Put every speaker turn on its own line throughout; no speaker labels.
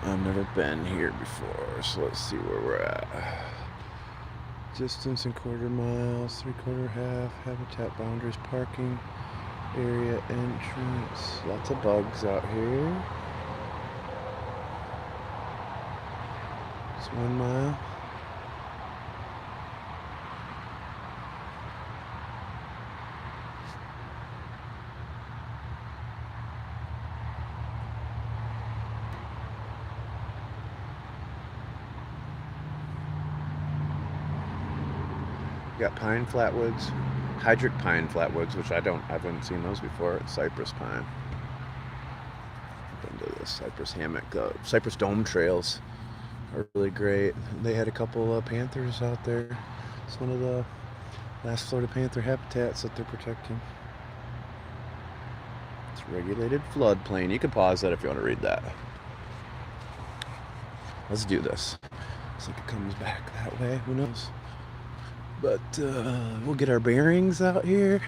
I've never been here before, so let's see where we're at. Distance in quarter miles, 3/4 half, habitat boundaries, parking area entrance. Lots of bugs out here. It's 1 mile. Got pine flatwoods, hydric pine flatwoods, which I haven't seen those before. It's cypress pine. Been to the cypress hammock, cypress dome trails are really great. They had a couple of panthers out there. It's one of the last Florida panther habitats that they're protecting. It's regulated floodplain. You can pause that if you want to read that. Let's do this. Looks like it comes back that way. Who knows? But we'll get our bearings out here.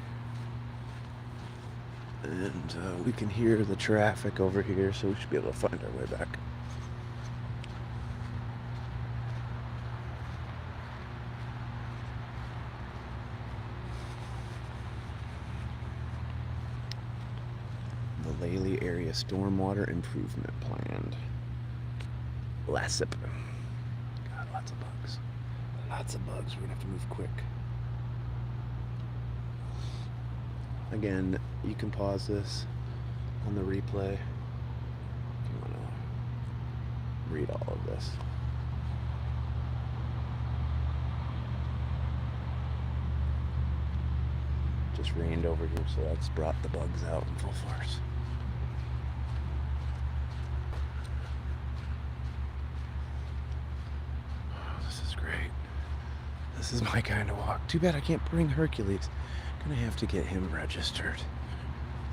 And we can hear the traffic over here, so we should be able to find our way back. The Laley Area Stormwater Improvement Plan. LASIP. God, lots of bugs. Lots of bugs. We're gonna have to move quick. Again, you can pause this on the replay if you want to read all of this. Just rained over here, so that's brought the bugs out in full force. Oh, this is great. This is my kind of walk. Too bad I can't bring Hercules. Gonna have to get him registered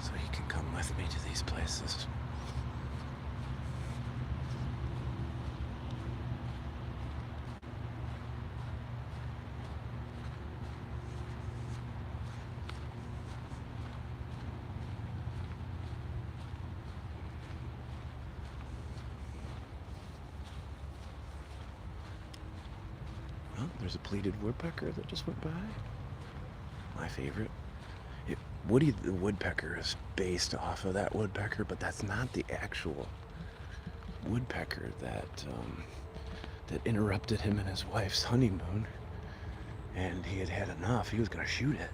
so he can come with me to these places. Well, there's a pleated woodpecker that just went by. My favorite. Woody the woodpecker is based off of that woodpecker, but that's not the actual woodpecker that interrupted him and his wife's honeymoon. And he had had enough. He was going to shoot it.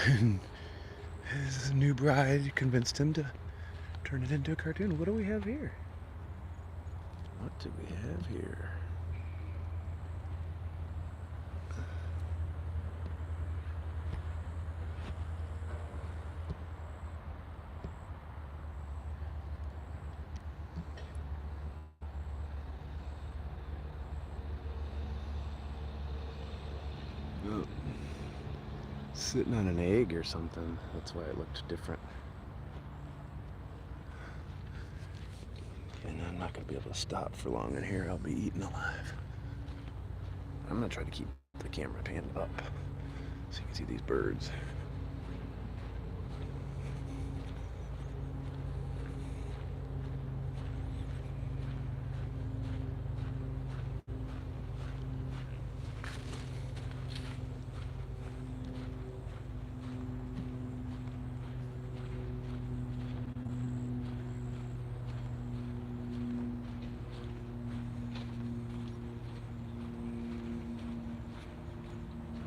And his new bride convinced him to turn it into a cartoon. What do we have here? What do we have here? Oh. Sitting on an egg or something. That's why it looked different. And I'm not going to be able to stop for long in here. I'll be eaten alive. I'm going to try to keep the camera panned up so you can see these birds.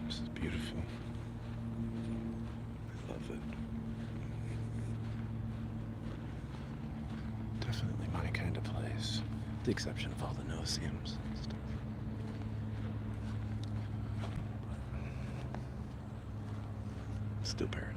This is beautiful. I love it. Definitely my kind of place. With the exception of all the no-seams and stuff. Still paradise.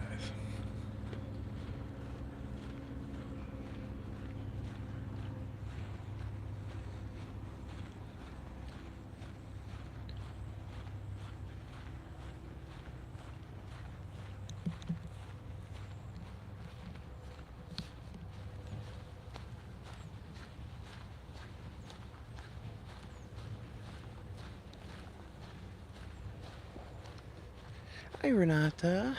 Hi, Renata.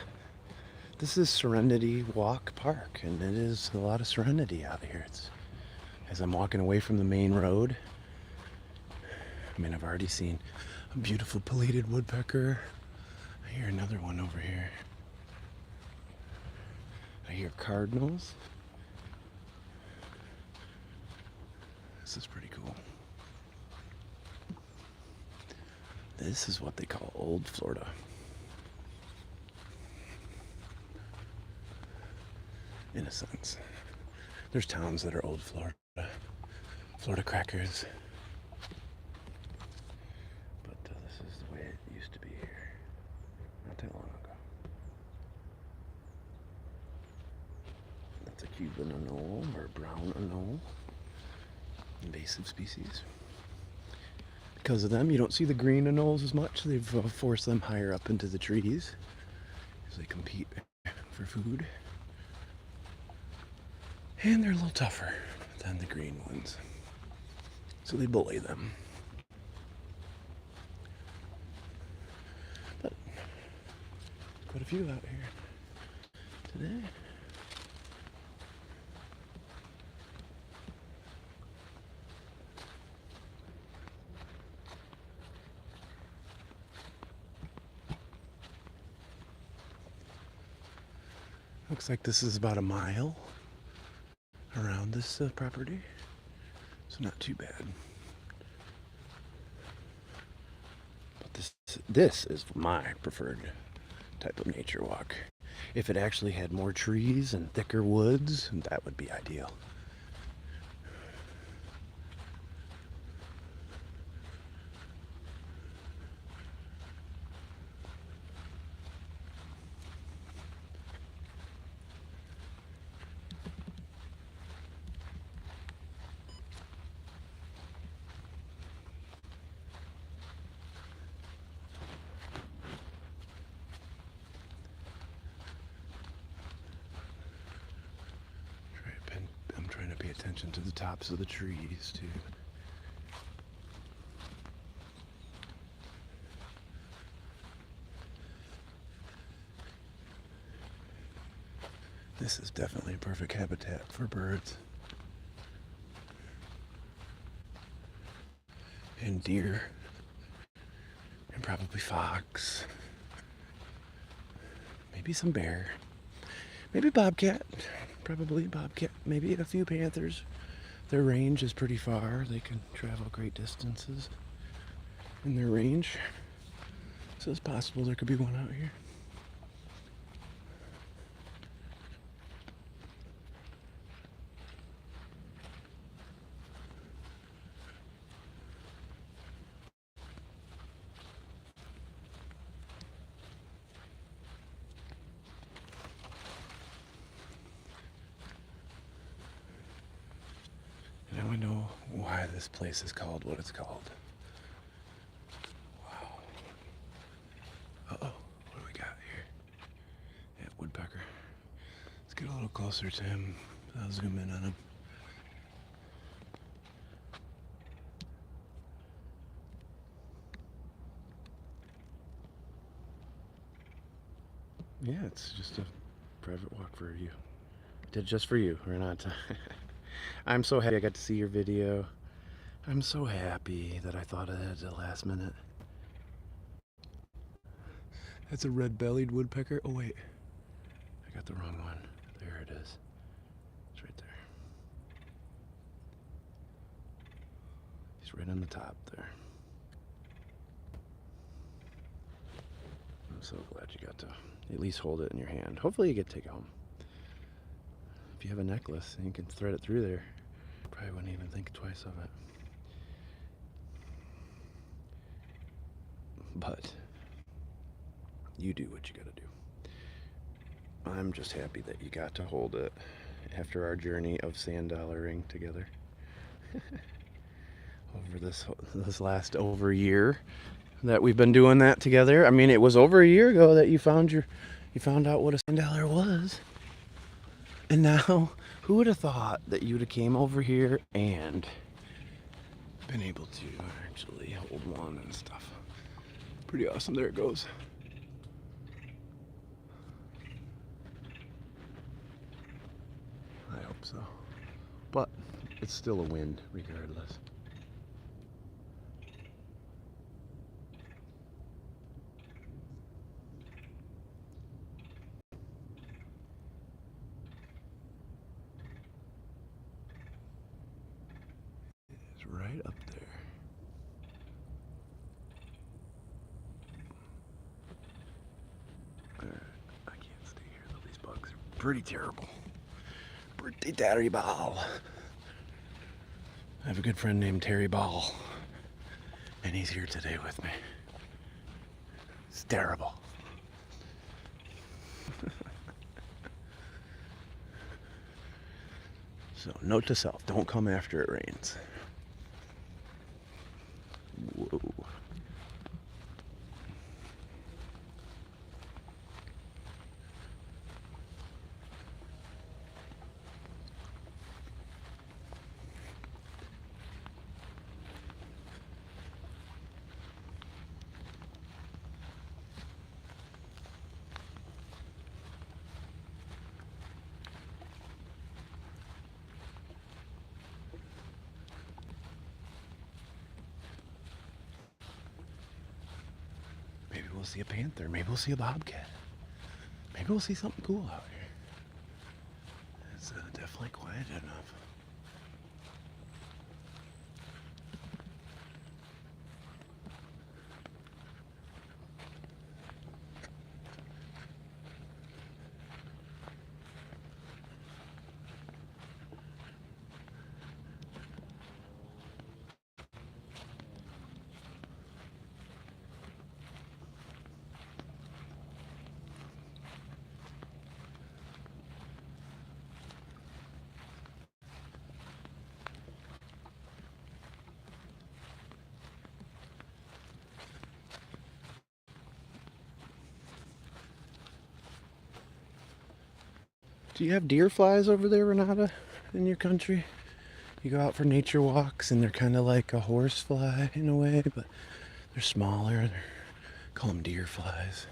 This is Serenity Walk Park, and it is a lot of serenity out here. It's as I'm walking away from the main road. I mean, I've already seen a beautiful pileated woodpecker. I hear another one over here. I hear cardinals. This is pretty cool. This is what they call Old Florida. In a sense. There's towns that are Old Florida. Florida crackers. But this is the way it used to be here. Not that long ago. That's a Cuban anole or brown anole. Invasive species. Because of them, you don't see the green anoles as much. They've forced them higher up into the trees because they compete for food. And they're a little tougher than the green ones. So they bully them. But quite a few out here today. Looks like this is about a mile around this property, so not too bad. But this is my preferred type of nature walk. If it actually had more trees and thicker woods, that would be ideal. I'm trying to pay attention to the tops of the trees too. This is definitely a perfect habitat for birds. And deer. And probably fox. Maybe some bear. Maybe bobcat. Probably bobcat. Maybe a few panthers. Their range is pretty far. They can travel great distances in their range. So it's possible there could be one out here. Now I know why this place is called what it's called. Wow. Uh-oh, what do we got here? Yeah, woodpecker. Let's get a little closer to him. I'll zoom in on him. Yeah, it's just a private walk for you. Did just for you, Renata. I'm so happy I got to see your video. I'm so happy that I thought of it at the last minute. That's a red-bellied woodpecker. Oh wait, I got the wrong one. There it is. It's right there. He's right on the top there. I'm so glad you got to at least hold it in your hand. Hopefully you get to take it home. If you have a necklace and you can thread it through there, probably wouldn't even think twice of it. But you do what you gotta do. I'm just happy that you got to hold it after our journey of sand dollaring together. Over this last over a year that we've been doing that together. I mean, it was over a year ago that you found out what a sand dollar was. And now, who would have thought that you'd have came over here and been able to actually hold one and stuff. Pretty awesome. There it goes. I hope so. But It's still a wind, regardless. It's right up there. I can't stay here though. These bugs are pretty terrible. Pretty terrible. I have a good friend named Terry Ball, and he's here today with me. It's terrible. So, note to self, don't come after it rains. Whoa. Maybe we'll see a panther. Maybe we'll see a bobcat. Maybe we'll see something cool out here. It's definitely quiet enough. Do you have deer flies over there, Renata, in your country? You go out for nature walks and they're kind of like a horse fly in a way, but they're smaller. Call them deer flies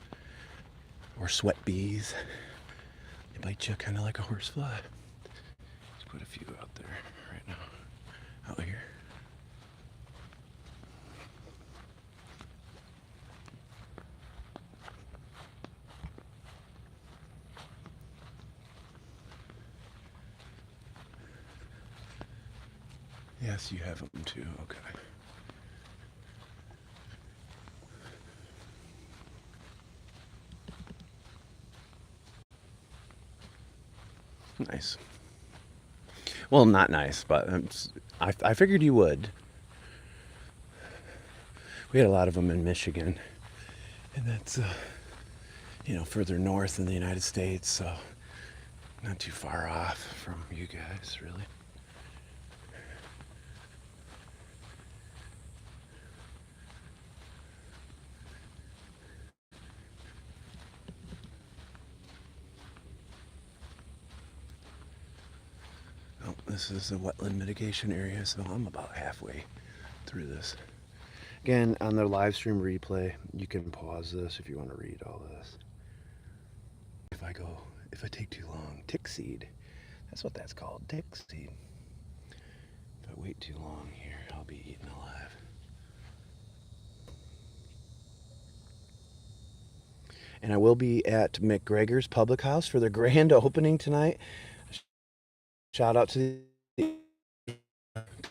or sweat bees. They bite you kind of like a horse fly. There's quite a few out there right now, out here. Yes, you have them too. Okay. Nice. Well, not nice, but I figured you would. We had a lot of them in Michigan, and that's further north in the United States, so not too far off from you guys, really. Oh, this is a wetland mitigation area, so I'm about halfway through this. Again, on the live stream replay, you can pause this if you want to read all this. If I take too long, tick seed. That's what that's called, tick seed. If I wait too long here, I'll be eaten alive. And I will be at McGregor's Public House for their grand opening tonight. Shout out to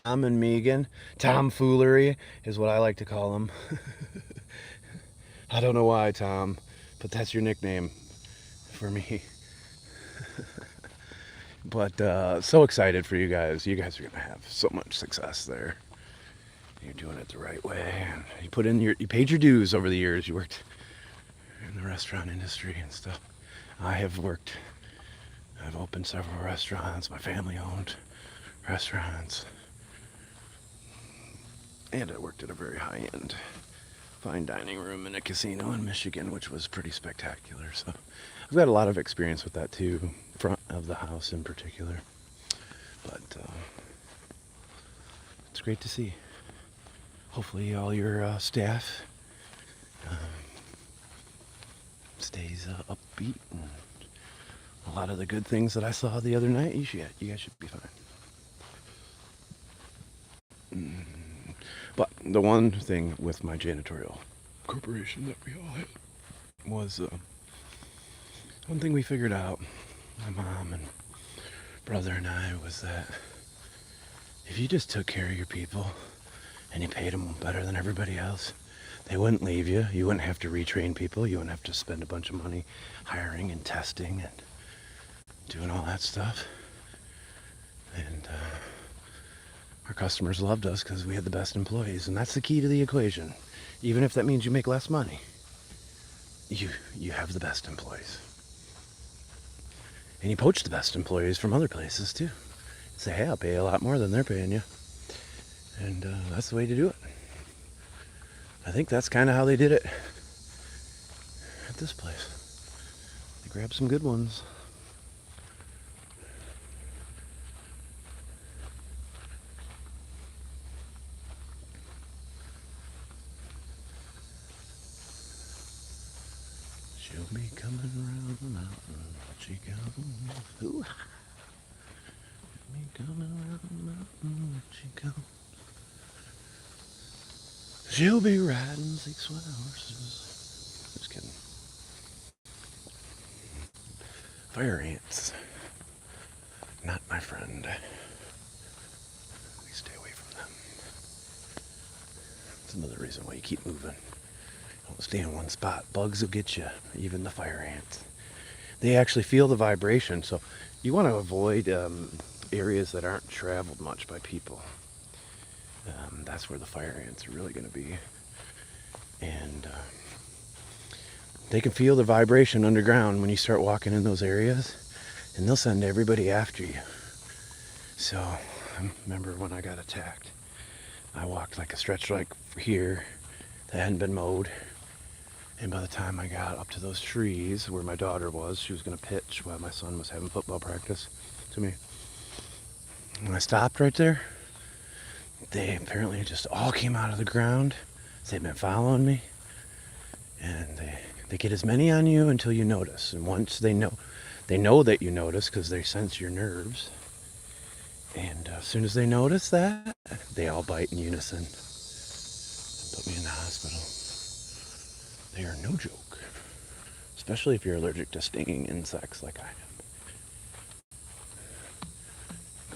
Tom and Megan. Tomfoolery is what I like to call them. I don't know why, Tom, but that's your nickname for me. But so excited for you guys. You guys are gonna have so much success there. You're doing it the right way, and you paid your dues over the years. You worked in the restaurant industry and stuff. I've opened several restaurants. My family owned restaurants, and I worked at a very high-end fine dining room in a casino in Michigan, which was pretty spectacular. So I've got a lot of experience with that too, front of the house in particular. But it's great to see. Hopefully all your staff stays upbeat, and a lot of the good things that I saw the other night, you guys should be fine. the one thing with my janitorial corporation that we all had was one thing we figured out, my mom and brother and I, was that if you just took care of your people and you paid them better than everybody else, they wouldn't leave you. You wouldn't have to retrain people. You wouldn't have to spend a bunch of money hiring and testing and doing all that stuff. And our customers loved us because we had the best employees, and that's the key to the equation. Even if that means you make less money, you have the best employees. And you poach the best employees from other places too. Say, hey, I'll pay you a lot more than they're paying you. And that's the way to do it. I think that's kind of how they did it at this place. They grabbed some good ones. She'll be coming around the mountain. She comes. Ooh. She'll be coming around the mountain. She comes. She'll be riding 6 white horses. Just kidding. Fire ants. Not my friend. Please stay away from them. That's another reason why you keep moving. Don't stay in one spot. Bugs will get you, even the fire ants. They actually feel the vibration, so you want to avoid areas that aren't traveled much by people. That's where the fire ants are really going to be. And they can feel the vibration underground when you start walking in those areas, and they'll send everybody after you. So I remember when I got attacked, I walked like a stretch like here that hadn't been mowed. And by the time I got up to those trees where my daughter was, she was going to pitch while my son was having football practice to me. When I stopped right there, they apparently just all came out of the ground. They've been following me. And they get as many on you until you notice. And once they know that you notice because they sense your nerves. And as soon as they notice that, they all bite in unison and put me in the hospital. They are no joke, especially if you're allergic to stinging insects like I am.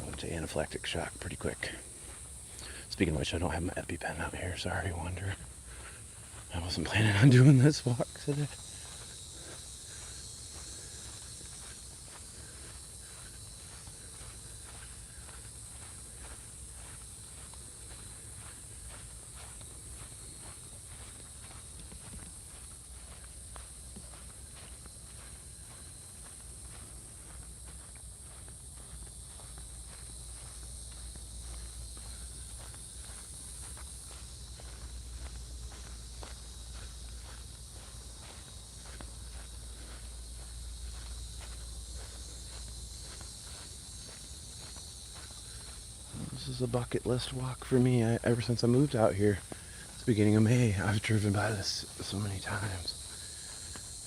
Go into anaphylactic shock pretty quick. Speaking of which, I don't have my EpiPen out here. Sorry, Wonder. I wasn't planning on doing this walk today. This is a bucket list walk for me. Ever since I moved out here, it's the beginning of May, I've driven by this so many times.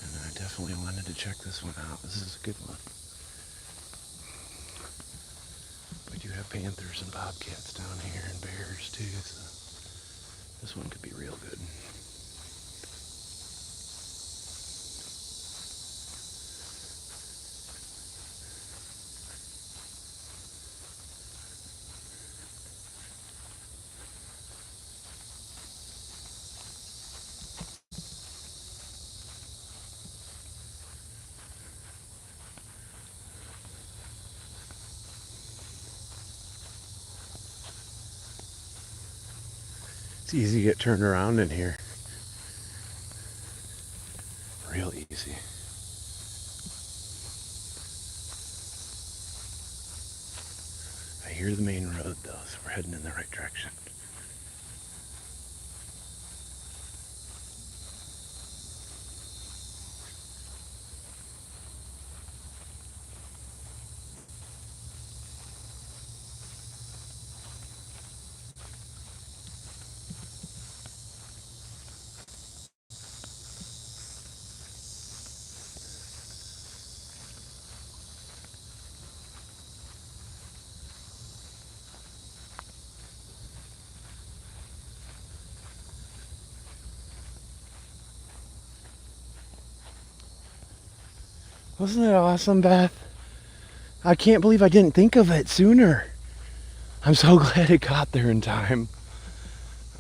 And I definitely wanted to check this one out. This is a good one. We do have panthers and bobcats down here and bears too, so this one could be real good. It's easy to get turned around in here. Real easy. I hear the main road though, so we're heading in the right direction. Wasn't it awesome, Beth? I can't believe I didn't think of it sooner. I'm so glad it got there in time.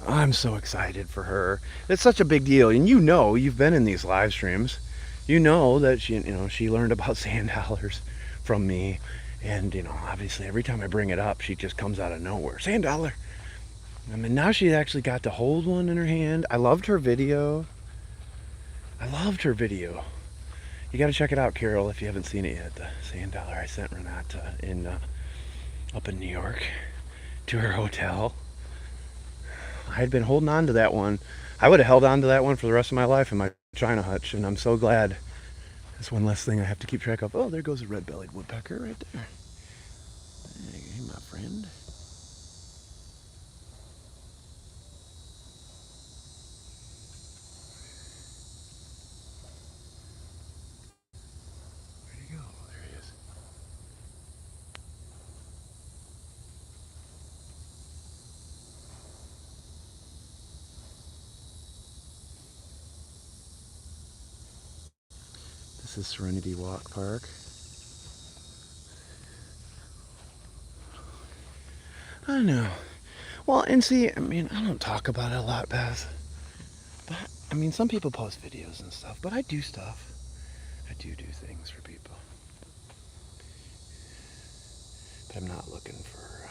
I'm so excited for her. It's such a big deal. And you know, you've been in these live streams. You know that she learned about sand dollars from me. And, obviously every time I bring it up, she just comes out of nowhere. Sand dollar. I mean, now she actually got to hold one in her hand. I loved her video. You got to check it out, Carol, if you haven't seen it yet. The sand dollar I sent Renata up in New York to her hotel. I had been holding on to that one. I would have held on to that one for the rest of my life in my China hutch, and I'm so glad. That's one less thing I have to keep track of. Oh, there goes a red-bellied woodpecker right there. Hey, my friend. Where'd he go? There he is. This is Serenity Walk Park. I know. Well, and see, I don't talk about it a lot, Beth. But, some people post videos and stuff, but I do stuff. I do things for people. But I'm not looking for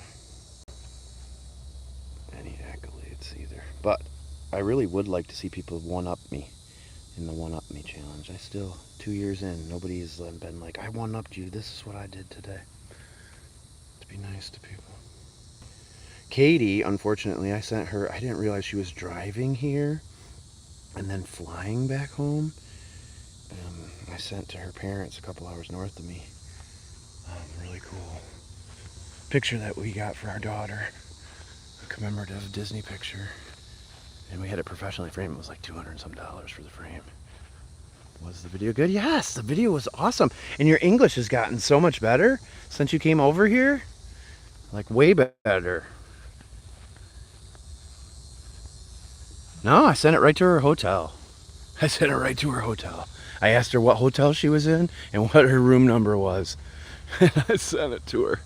any accolades either. But I really would like to see people one-up me in the one-up me challenge. I still, 2 years in, nobody's been like, I one-upped you, this is what I did today. To be nice to people. Katie, unfortunately, I sent her, I didn't realize she was driving here and then flying back home. I sent to her parents a couple hours north of me. Really cool picture that we got for our daughter. A commemorative Disney picture. And we had it professionally framed. It was like $200 and some for the frame. Was the video good? Yes, the video was awesome. And your English has gotten so much better since you came over here. Like way better. No, I sent it right to her hotel. I asked her what hotel she was in and what her room number was. And I sent it to her.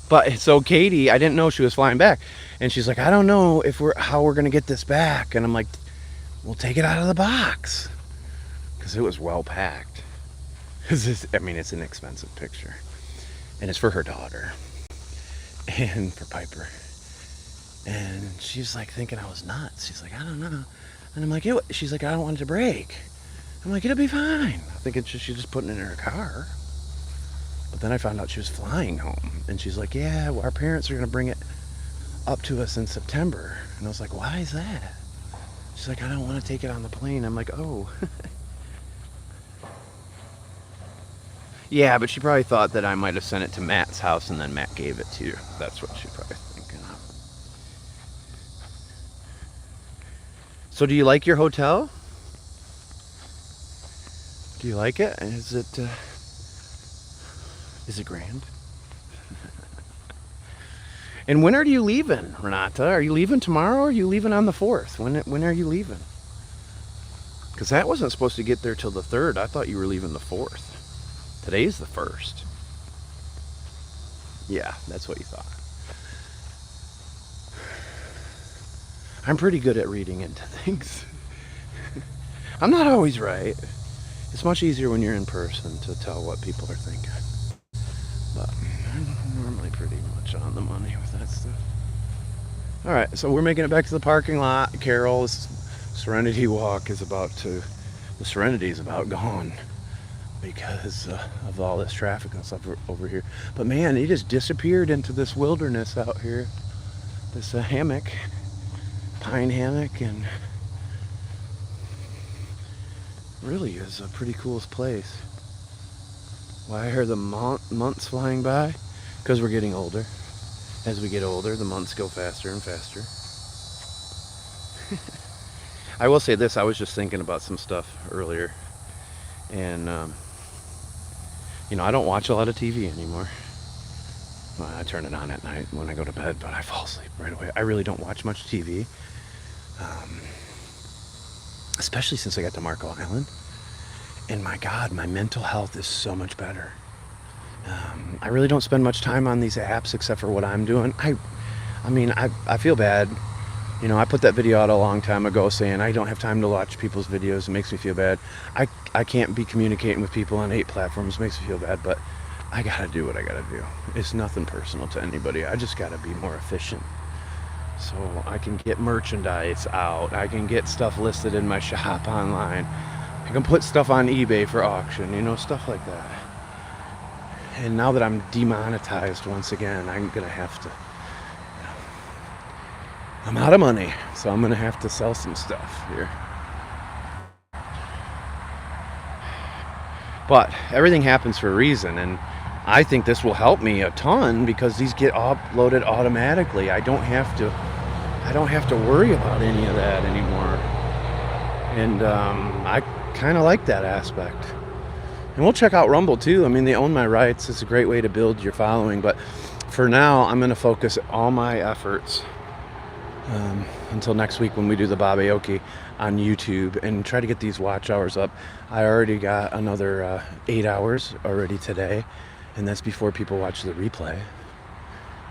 But so Katie, I didn't know she was flying back. And she's like, I don't know how we're going to get this back. And I'm like, we'll take it out of the box. Because it was well packed. It's an expensive picture. And it's for her daughter. And for Piper. And she's like thinking I was nuts. She's like, I don't know. And I'm like, she's like, I don't want it to break. I'm like, it'll be fine. I think she's just putting it in her car. But then I found out she was flying home. And she's like, yeah, well, our parents are going to bring it up to us in September. And I was like, why is that? She's like, I don't want to take it on the plane. I'm like, oh. Yeah, but she probably thought that I might have sent it to Matt's house and then Matt gave it to you. That's what she probably thinking of. So do you like your hotel? Do you like it? Is it grand? And when are you leaving, Renata? Are you leaving tomorrow or are you leaving on the 4th? When are you leaving? Because that wasn't supposed to get there till the 3rd. I thought you were leaving the 4th. Today's the 1st. Yeah, that's what you thought. I'm pretty good at reading into things. I'm not always right. It's much easier when you're in person to tell what people are thinking. But I'm normally pretty much on the money with that stuff. Alright, so we're making it back to the parking lot. Carol's Serenity Walk is the Serenity is about gone because of all this traffic and stuff over here. But man, it just disappeared into this wilderness out here. This hammock, pine hammock, and really is a pretty cool place. Why are the months flying by? Because we're getting older. As we get older, the months go faster and faster. I will say this, I was just thinking about some stuff earlier. And, I don't watch a lot of TV anymore. Well, I turn it on at night when I go to bed, but I fall asleep right away. I really don't watch much TV. Especially since I got to Marco Island. And my God, my mental health is so much better. I really don't spend much time on these apps except for what I'm doing. I feel bad. You know, I put that video out a long time ago saying I don't have time to watch people's videos. It makes me feel bad. I can't be communicating with people on 8 platforms. It makes me feel bad, but I gotta do what I gotta do. It's nothing personal to anybody. I just gotta be more efficient. So I can get merchandise out. I can get stuff listed in my shop online. I can put stuff on eBay for auction, you know, stuff like that. And now that I'm demonetized once again, I'm gonna have to, I'm out of money, so I'm gonna have to sell some stuff here. But everything happens for a reason, and I think this will help me a ton because these get uploaded automatically. I don't have to worry about any of that anymore. And I kind of like that aspect. And we'll check out Rumble too. I mean, they own my rights. It's a great way to build your following. But for now, I'm going to focus all my efforts until next week when we do the Bob Aoki on YouTube and try to get these watch hours up. I already got another 8 hours already today, and that's before people watch the replay.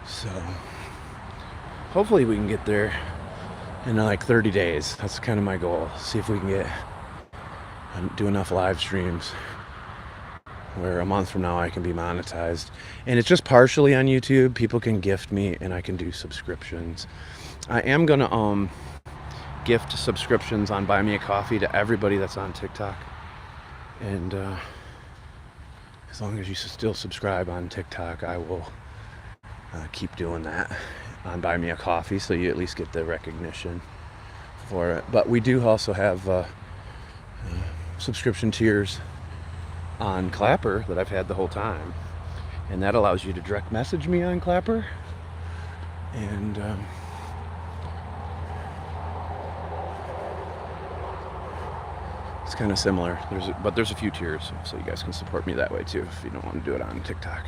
So hopefully we can get there in like 30 days. That's kind of my goal. See if we can do enough live streams where a month from now I can be monetized. And it's just partially on YouTube. People can gift me and I can do subscriptions. I am going to gift subscriptions on Buy Me a Coffee to everybody that's on TikTok. And as long as you still subscribe on TikTok, I will keep doing that on Buy Me a Coffee, so you at least get the recognition for it. But we do also have subscription tiers on Clapper that I've had the whole time, and that allows you to direct message me on Clapper. And it's kind of similar. There's a few tiers, so you guys can support me that way too if you don't want to do it on TikTok.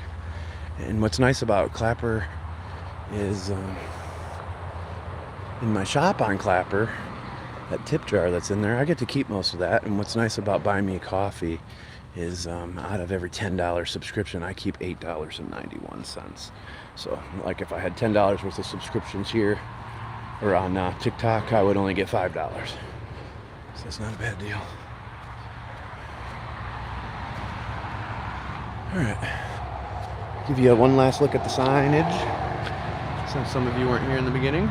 And what's nice about Clapper is in my shop on Clapper, that tip jar that's in there, I get to keep most of that. And what's nice about Buy Me a Coffee is out of every $10 subscription, I keep $8.91. So like if I had $10 worth of subscriptions here or on TikTok, I would only get $5. So it's not a bad deal. All right, give you one last look at the signage, since some of you weren't here in the beginning.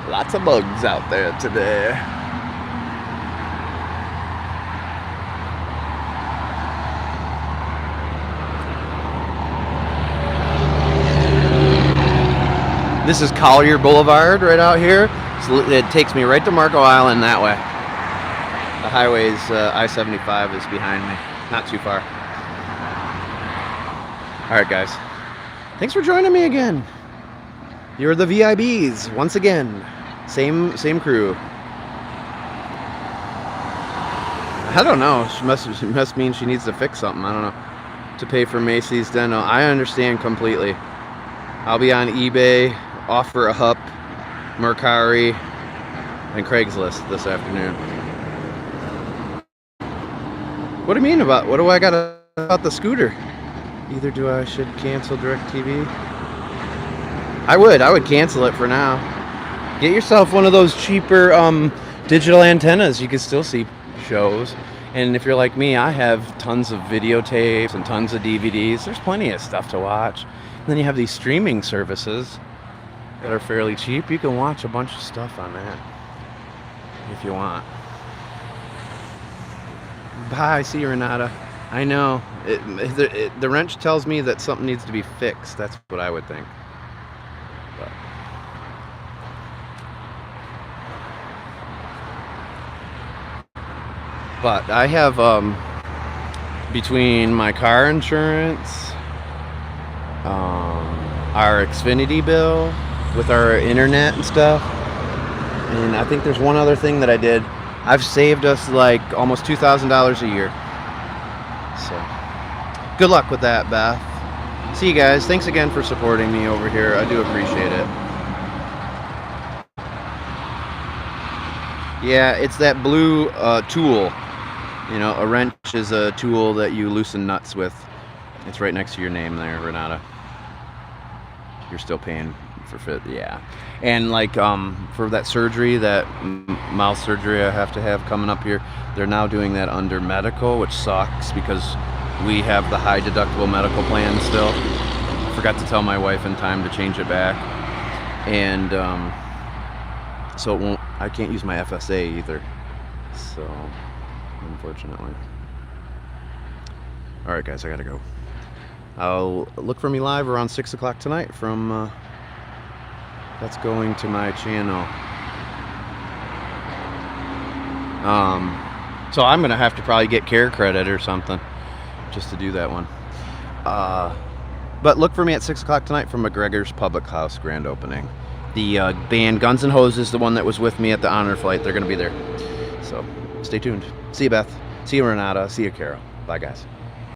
Lots of bugs out there today. This is Collier Boulevard right out here. So it takes me right to Marco Island that way. The highway's I-75 is behind me. Not too far. All right, guys. Thanks for joining me again. You're the VIBs once again. Same crew. I don't know. She must mean she needs to fix something. I don't know. To pay for Macy's Dental. I understand completely. I'll be on eBay, Offer a Hup, Mercari, and Craigslist this afternoon. What do you mean about? What do I got about the scooter? Either do I should cancel DirecTV? I would cancel it for now. Get yourself one of those cheaper digital antennas. You can still see shows. And if you're like me, I have tons of videotapes and tons of DVDs. There's plenty of stuff to watch. And then you have these streaming services that are fairly cheap. You can watch a bunch of stuff on that if you want. Bye. See you, Renata. I know. The wrench tells me that something needs to be fixed. That's what I would think. But I have, between my car insurance, our Xfinity bill with our internet and stuff, and I think there's one other thing that I did. I've saved us like almost $2,000 a year. So good luck with that, Beth.
See you guys. Thanks again for supporting me over here. I do appreciate it. Yeah, it's that blue tool. You know, a wrench is a tool that you loosen nuts with. It's right next to your name there, Renata. You're still paying for fit, yeah. And like for that surgery, that mouth surgery I have to have coming up here, they're now doing that under medical, which sucks because we have the high deductible medical plan still. I forgot to tell my wife in time to change it back, and so it won't. I can't use my FSA either. So unfortunately. All right, guys, I gotta go. I'll look for me live around 6 o'clock tonight from. That's going to my channel. So I'm gonna have to probably get care credit or something just to do that one. But look for me at 6 o'clock tonight from McGregor's Public House grand opening. The band Guns N' Hoses, the one that was with me at the honor flight, they're gonna be there. So stay tuned. See you, Beth. See you, Renata. See you, Carol. Bye, guys.